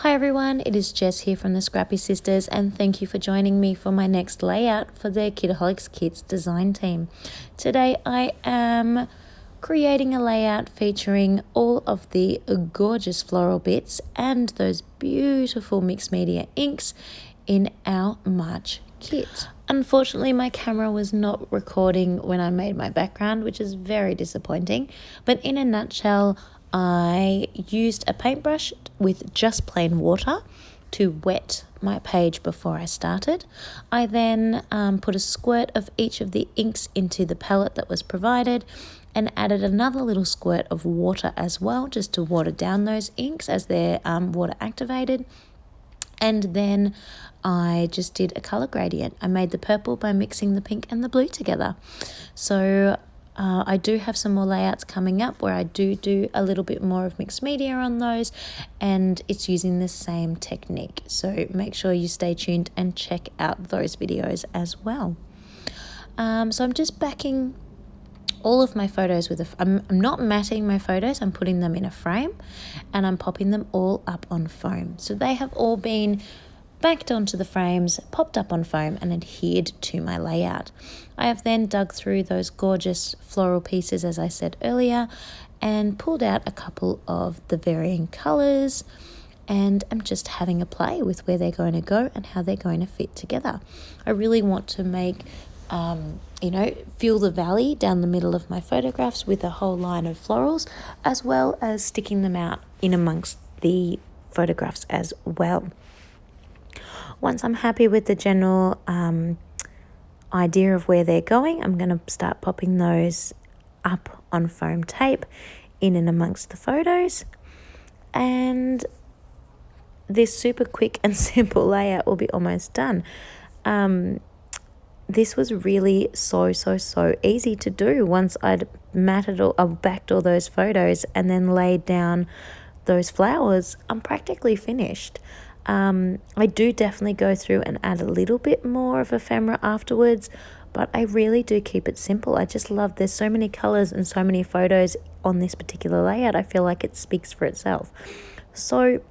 Hi everyone, it is Jess here from the Scrappy Sisters, and thank you for joining me for my next layout for the Kitaholic Kits design team. Today I am creating a layout featuring all of the gorgeous floral bits and those beautiful mixed media inks in our March kit. Unfortunately, my camera was not recording when I made my background, which is very disappointing, but in a nutshell, I used a paintbrush with just plain water to wet my page before I started. I then put a squirt of each of the inks into the palette that was provided and added another little squirt of water as well, just to water down those inks as they're water activated. And then I just did a color gradient. I made the purple by mixing the pink and the blue together. So I do have some more layouts coming up where I do a little bit more of mixed media on those, and it's using the same technique. So make sure you stay tuned and check out those videos as well. So I'm just backing all of my photos with I'm not matting my photos, I'm putting them in a frame and I'm popping them all up on foam. So they have all been backed onto the frames, popped up on foam and adhered to my layout. I have then dug through those gorgeous floral pieces, as I said earlier, and pulled out a couple of the varying colours, and I'm just having a play with where they're going to go and how they're going to fit together. I really want to make feel the valley down the middle of my photographs with a whole line of florals, as well as sticking them out in amongst the photographs as well. Once I'm happy with the general idea of where they're going, I'm going to start popping those up on foam tape in and amongst the photos, and this super quick and simple layout will be almost done. This was really so easy to do once I'd backed all those photos and then laid down those flowers. I'm practically finished. I do definitely go through and add a little bit more of ephemera afterwards, but I really do keep it simple. I just love, there's so many colors and so many photos on this particular layout. I feel like it speaks for itself. So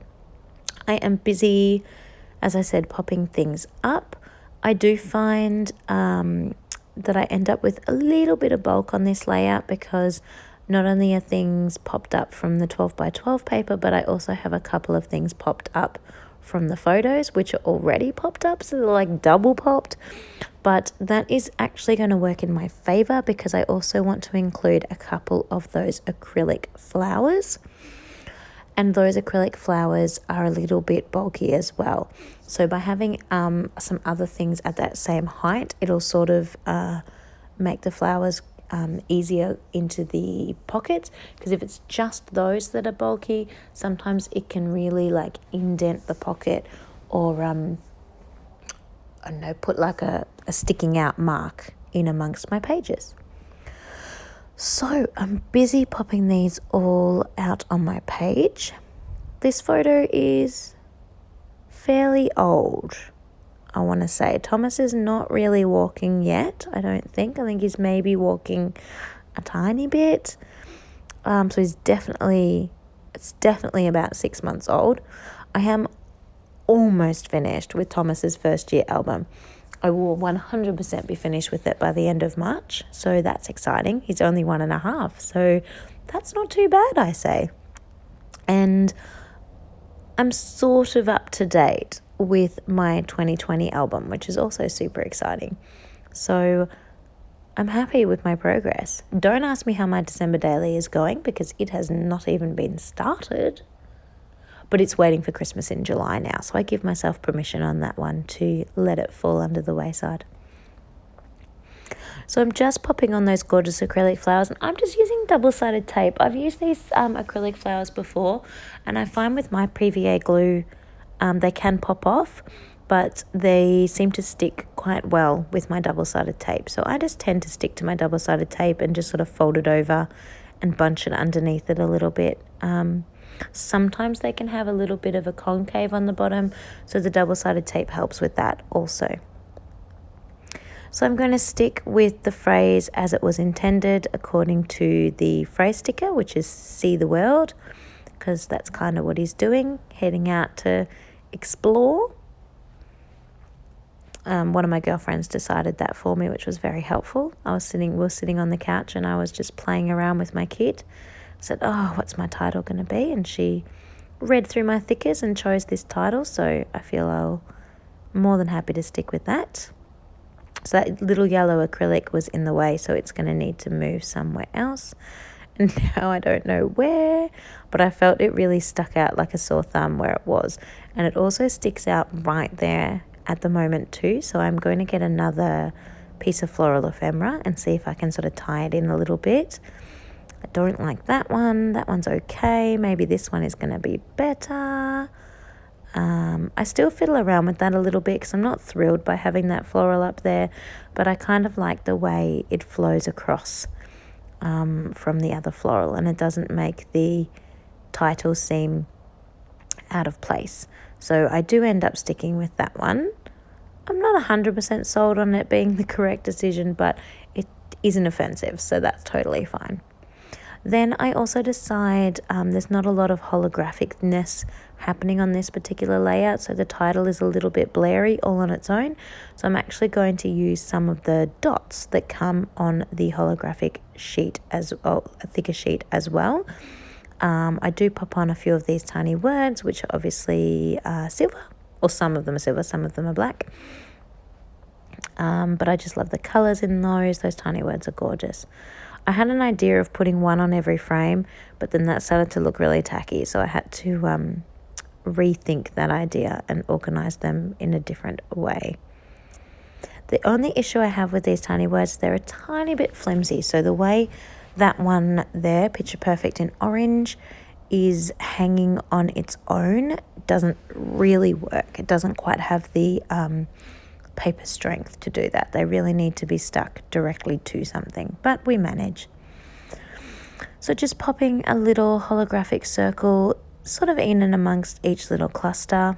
I am busy, as I said, popping things up. I do find that I end up with a little bit of bulk on this layout because not only are things popped up from the 12 by 12 paper, but I also have a couple of things popped up from the photos, which are already popped up, so they're like double popped. But that is actually going to work in my favor because I also want to include a couple of those acrylic flowers. And those acrylic flowers are a little bit bulky as well. So by having some other things at that same height, it'll sort of make the flowers easier into the pockets, because if it's just those that are bulky, sometimes it can really like indent the pocket or put like a sticking out mark in amongst my pages. So I'm busy popping these all out on my page. This photo is fairly old, I want to say. Thomas is not really walking yet, I don't think. I think he's maybe walking a tiny bit. So it's definitely about 6 months old. I am almost finished with Thomas's first year album. I will 100% be finished with it by the end of March, so that's exciting. He's only 1.5, so that's not too bad, I say. And I'm sort of up to date with my 2020 album, which is also super exciting. So I'm happy with my progress. Don't ask me how my December daily is going because it has not even been started. But it's waiting for Christmas in July now, so I give myself permission on that one to let it fall under the wayside. So I'm just popping on those gorgeous acrylic flowers, and I'm just using double-sided tape. I've used these acrylic flowers before, and I find with my PVA glue, they can pop off, but they seem to stick quite well with my double-sided tape. So I just tend to stick to my double-sided tape and just sort of fold it over and bunch it underneath it a little bit. Sometimes they can have a little bit of a concave on the bottom, so the double-sided tape helps with that also. So I'm going to stick with the phrase as it was intended according to the phrase sticker, which is see the world, because that's kind of what he's doing, heading out to explore. One of my girlfriends decided that for me, which was very helpful. We were sitting on the couch and I was just playing around with my kit. I said, oh, what's my title going to be? And she read through my thickers and chose this title, so I feel I'm more than happy to stick with that. So that little yellow acrylic was in the way, so it's going to need to move somewhere else. And now I don't know where, but I felt it really stuck out like a sore thumb where it was. And it also sticks out right there at the moment too, so I'm going to get another piece of floral ephemera and see if I can sort of tie it in a little bit. I don't like that one. That one's okay. Maybe this one is going to be better. I still fiddle around with that a little bit because I'm not thrilled by having that floral up there, but I kind of like the way it flows across from the other floral, and it doesn't make the title seem out of place. So I do end up sticking with that one. I'm not 100% sold on it being the correct decision, but it isn't offensive, so that's totally fine. Then I also decide there's not a lot of holographicness happening on this particular layout, so the title is a little bit blurry all on its own. So I'm actually going to use some of the dots that come on the holographic sheet a thicker sheet as well. I do pop on a few of these tiny words, which are obviously silver, or some of them are silver, some of them are black. But I just love the colours in those. Those tiny words are gorgeous. I had an idea of putting one on every frame, but then that started to look really tacky, so I had to rethink that idea and organise them in a different way. The only issue I have with these tiny words, they're a tiny bit flimsy. So the way that one there, Picture Perfect in orange, is hanging on its own doesn't really work. It doesn't quite have the paper strength to do that. They really need to be stuck directly to something, but we manage. So just popping a little holographic circle sort of in and amongst each little cluster.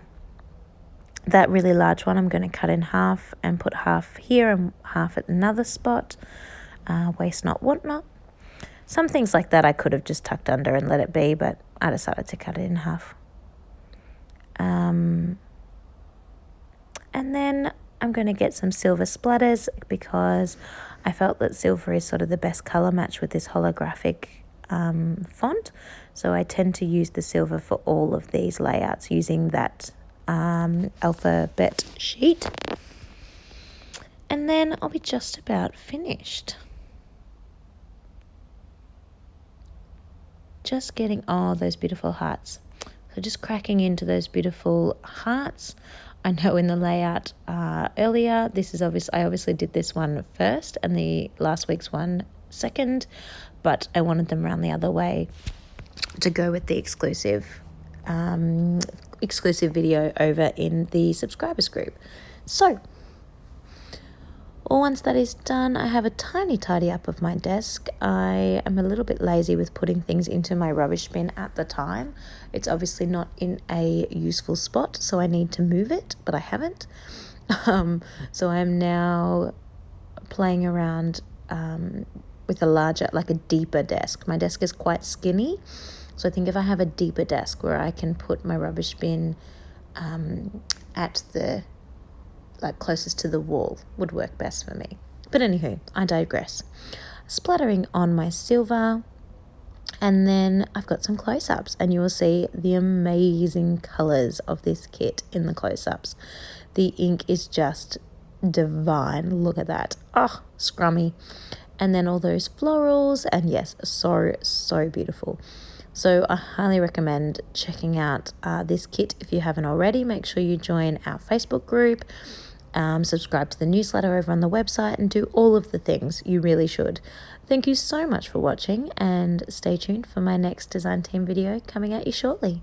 That really large one I'm going to cut in half and put half here and half at another spot. Waste not, want not. Some things like that I could have just tucked under and let it be, but I decided to cut it in half. And then I'm going to get some silver splatters because I felt that silver is sort of the best colour match with this holographic font. So I tend to use the silver for all of these layouts using that alphabet sheet. And then I'll be just about finished. Just getting all those beautiful hearts. So just cracking into those beautiful hearts. I know in the layout earlier, I obviously did this one first and the last week's one second, but I wanted them around the other way to go with the exclusive video over in the subscribers group. So once that is done, I have a tiny tidy up of my desk. I am a little bit lazy with putting things into my rubbish bin at the time. It's obviously not in a useful spot, so I need to move it, but I haven't. So I'm now playing around with a larger, like a deeper desk. My desk is quite skinny, so I think if I have a deeper desk where I can put my rubbish bin at the closest to the wall would work best for me. But anywho, I digress. Splattering on my silver, and then I've got some close-ups, and you will see the amazing colours of this kit in the close-ups. The ink is just divine. Look at that. Oh, scrummy. And then all those florals, and yes, so beautiful. So I highly recommend checking out this kit if you haven't already. Make sure you join our Facebook group, subscribe to the newsletter over on the website, and do all of the things. You really should. Thank you so much for watching, and stay tuned for my next design team video coming at you shortly.